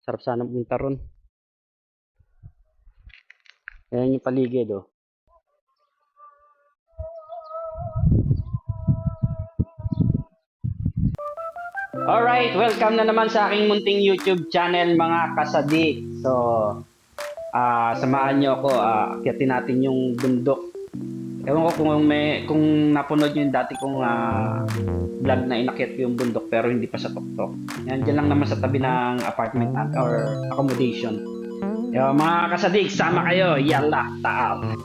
Sarap sana pumunta ron. Ayan yung paligid, oh. Alright, welcome na naman sa aking munting YouTube channel, mga kasadik. So, samahan nyo ako, akyatin natin yung bundok. Ewan ko kung napanood nyo yung dati kong vlog na inakyat ko yung bundok pero hindi pa sa tuktok. Yan, dyan lang naman sa tabi ng apartment or accommodation. Yo, mga kasadik, sama kayo. Yalla, taal.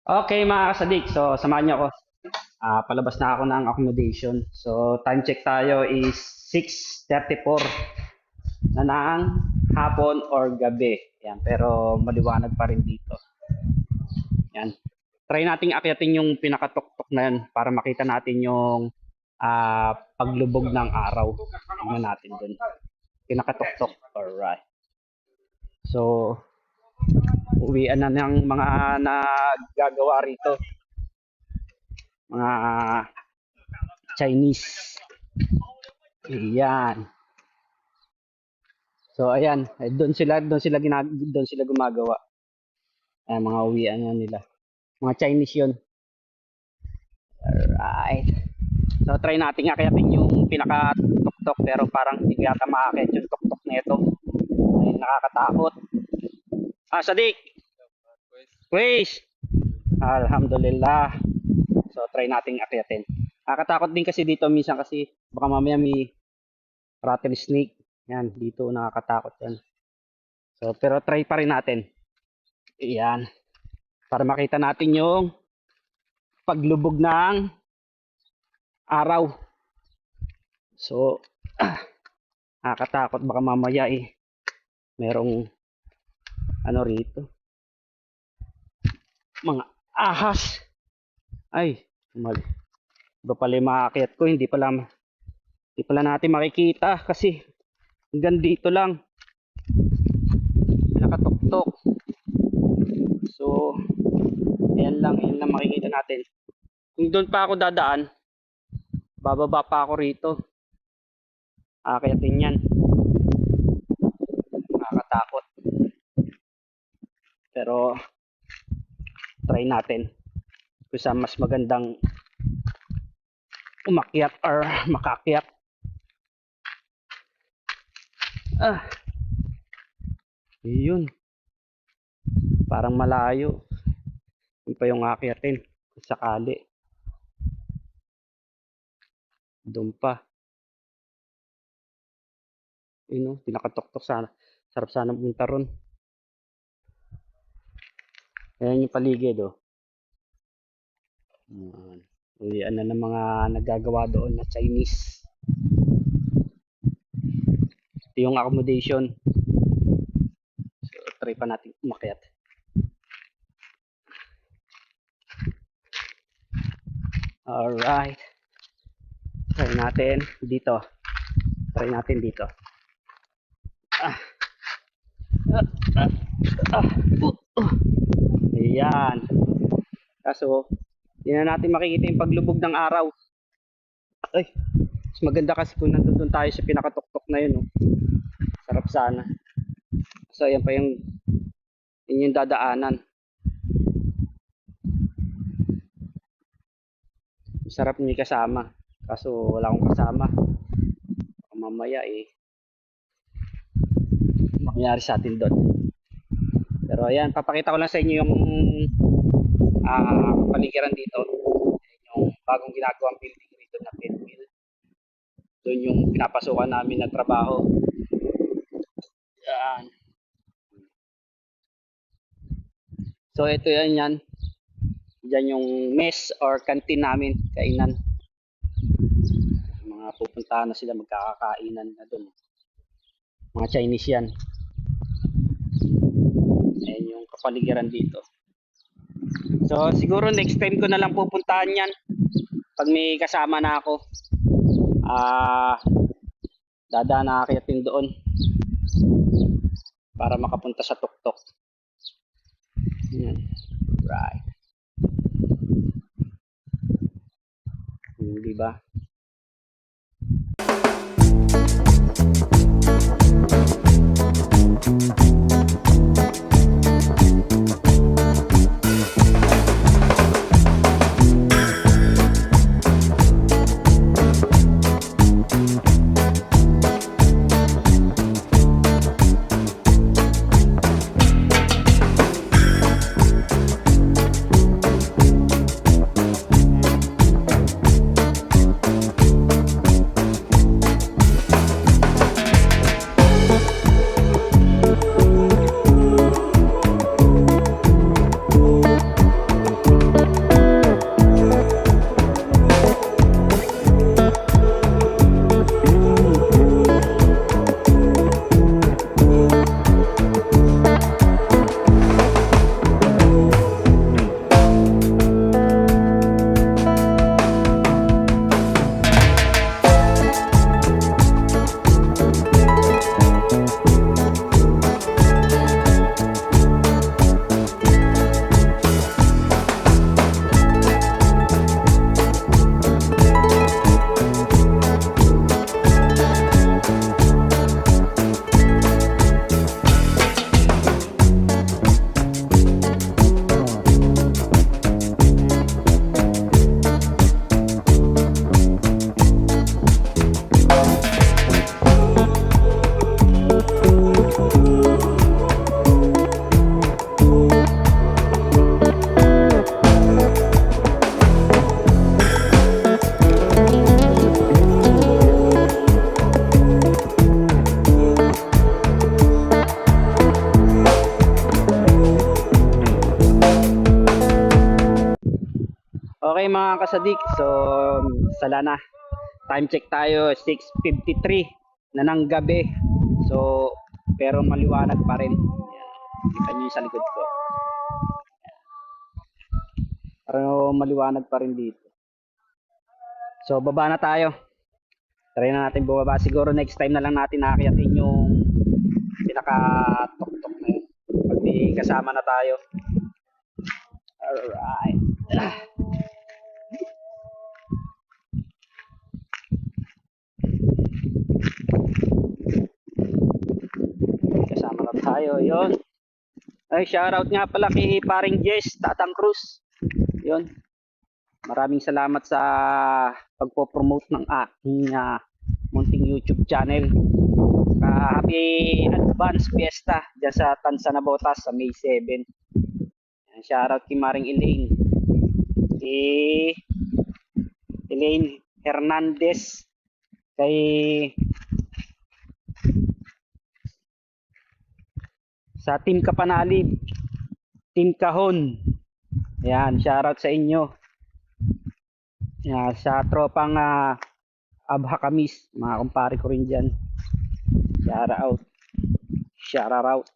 Okay, mga kasadik. So, samahan niyo ako. Palabas na ako ng accommodation. So, time check tayo is 6:34 na ng hapon or gabi. Yan, pero maliwanag pa rin dito. Yan. Try nating akyatin yung pinakatuktok na yan para makita natin yung paglubog ng araw. Tingnan natin dun. Pinakatuktok. Alright. So, uwian na ng mga naggagawa rito. Mga Chinese. Ayan. So, ayan. Doon sila gumagawa. Ayan, mga uwian na nila. Mga Chinese yun. Alright. So, try natin akyatin yung pinaka-tuktok pero parang hindi yata makakit yung tuktok na ito. Ay, nakakatakot. Sadik! Quiz! Alhamdulillah. So, try nating akyatin. Nakakatakot din kasi dito minsan kasi baka mamaya may rattlesnake. Yan, dito nakakatakot yan. So, pero try pa rin natin. Yan. Para makita natin yung paglubog ng araw. So, nakakatakot baka mamaya merong ano rito. Mga ahas. Ay, mali. Iba pala yung makakit ko, hindi pala natin makikita kasi hanggang dito lang. Nakatuktok. So, yan lang makikita natin. Kung doon pa ako dadaan, bababa pa ako rito. Akyatin yan. Nakakatakot. Pero, try natin. Kung saan mas magandang umakyat or makakyat. Yun. Parang malayo. Yun pa yung akyatin. Kung sakali. Doon pa. Yun, pinakatuktok sana. Sarap sana pumunta ron. Ayan yung paligid, oh. Uwian na ng mga naggagawa doon na Chinese. Ito yung accommodation. So, try pa natin umakyat. Alright. Try natin dito. Ayan. Kaso, hindi na natin makikita yung paglubog ng araw. Ay, mas maganda kasi kung nandun tayo sa pinakatuktok na yun. Oh. Sarap sana. So, yan pa yung dadaanan. Sarap may kasama. Kaso, wala akong kasama. Mamaya mangyari sa atin doon. Pero ayan, papakita ko lang sa inyo yung paligiran dito. Yung bagong ginagawang building dito na Pinwheel. Doon yung pinapasukan namin na trabaho. Yan. So ito yan. Diyan yung mess or canteen namin, kainan. Mga pupuntahan na sila, magkakakainan na doon. Mga Chinese yan. Ayan yung kapaligiran dito. So siguro next time ko na lang pupuntahan yan pag may kasama na ako. Dadaan na akyatin doon para makapunta sa tuktok. Yan. Right. Di ba? Okay mga kasadik, so sala na. Time check tayo, 6:53 na ng gabi. So, pero maliwanag pa rin. Yan. Kita nyo yung sa likod ko. Pero maliwanag pa rin dito. So, baba na tayo. Try na natin bumaba. Siguro next time na lang natin nakakyatin yung pinaka-tok-tok na yun. Pag may kasama na tayo. Alright. Kasama na tayo. Yun. Ay, shoutout nga pala kay paring Jess, Tatang Cruz. Yun. Maraming salamat sa pagpo-promote ng aking munting YouTube channel. Happy advance fiesta dyan sa Tansa Nabotas sa May 7. Shoutout kay Maring Elaine. Kay Elaine Hernandez. Kay sa Team Kapanalib, Team Kahon. Ayan, shoutout sa inyo. Yan, sa tropang Abha Kamis, mga kumpare ko rin dyan. Shoutout. Shoutout.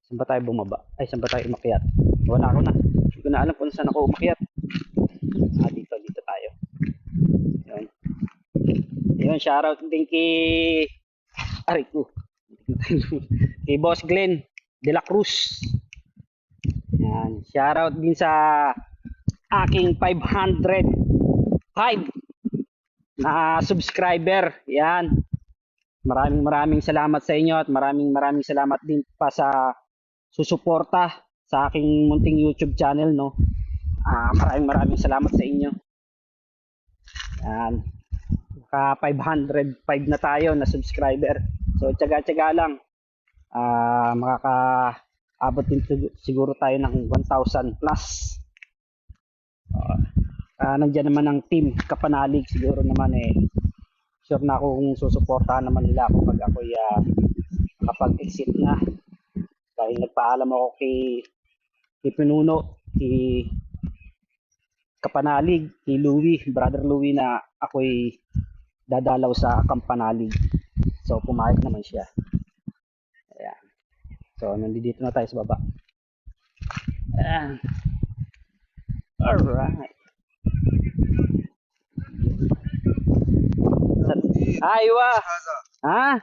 Saan ba tayo bumaba? Ay, saan ba tayo umakyat? Wala ako na. Hindi ko na alam kung saan ako umakyat. Dito tayo. Yun. Yun, shoutout din kay kay Boss Glenn De La Cruz. Yan, shoutout din sa aking 505 na subscriber. Yan. Maraming salamat sa inyo at maraming salamat din pa sa susuporta sa aking munting YouTube channel, no. Maraming salamat sa inyo. Yan. Naka 505 na tayo na subscriber. So tiyaga-tiyaga lang. Makakaabot din siguro tayo ng 1,000 plus. Nandiyan naman ang team Kapanalig, siguro naman sure na akong susuportahan naman nila ako pag ako'y kapag-exit na. Dahil nagpaalam ako kay Pinuno, kay Kapanalig, kay Louie, Brother Louie, na ako'y dadalaw sa Kampanalig. So pumayag naman siya. Ayan. So nandito na tayo sa baba. Ayan. Alright. Aywa. Ha?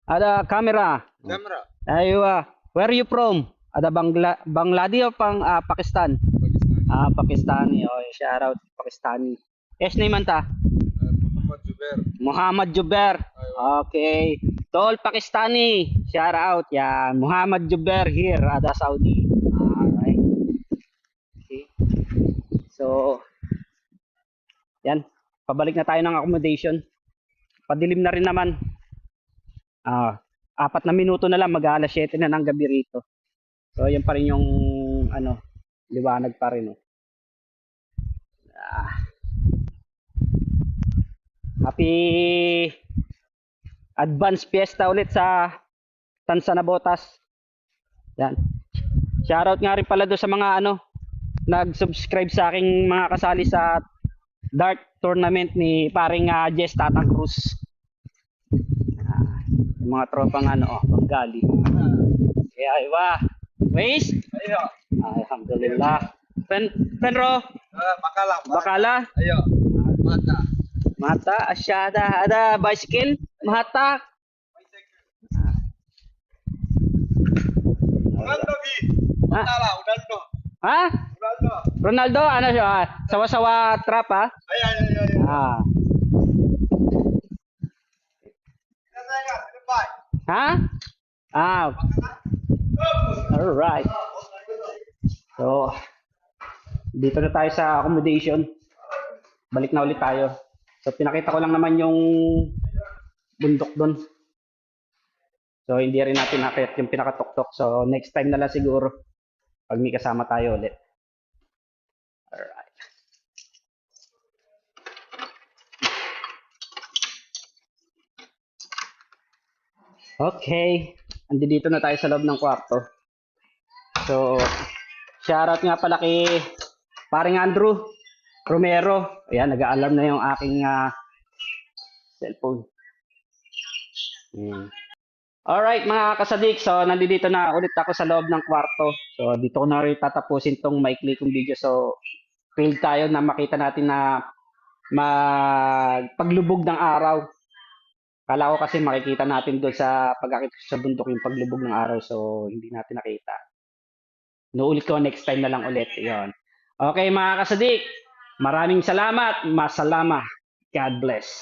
Ada camera. Camera. Aywa. Where are you from? Ada Bangladi o Pakistan? Pakistani. Oh, shout out Pakistani. Yes name anta? Muhammad Jubair. Muhammad Jubair. Okay. To all Pakistani, shout out. Yeah, Muhammad Jubair here at Saudi. Alright. Okay. So, yan. Pabalik na tayo ng accommodation. Padilim na rin naman. 4 na minuto na lang, mag-aalas 7 na ng gabi rito. So, yan pa rin yung, liwanag pa rin. Oh. Happy advance fiesta ulit sa Tansa Nabotas. Yan. Shoutout nga rin pala doon sa mga nag-subscribe sa aking mga kasali sa dart tournament ni paring Jess Tatang Cruz. Yung mga tropang Bengali. Kaya iwa. Ways? Ayo. Alhamdulillah. Penro? Bakala? Ayo. Mata, asyada, ada bicycle, mahata. Ronaldo bi. Ronaldo. Ha? Ronaldo, ano siya? Sawa-sawa trap ha? Ay. Ha? Alright. So, dito na tayo sa accommodation. Balik na ulit tayo. So, pinakita ko lang naman yung bundok doon. So, hindi rin natin nakit yung pinakatuktok. So, next time na lang siguro pag may kasama tayo ulit. Alright. Okay. Andito na tayo sa loob ng kwarto. So, shoutout nga pala kay paring Andrew Romero. Ayan, nag-a-alarm na yung aking cellphone. Alright mga kasadik, so nandito na ulit ako sa loob ng kwarto. So dito ko na rin tatapusin tong maikli kong video. So failed tayo na makita natin na paglubog ng araw. Kala ko kasi makikita natin doon sa pag-akit sa bundok yung paglubog ng araw. So hindi natin nakita. Nuulit ko next time na lang ulit. Yun. Okay mga kasadik, maraming salamat. Masalama. God bless.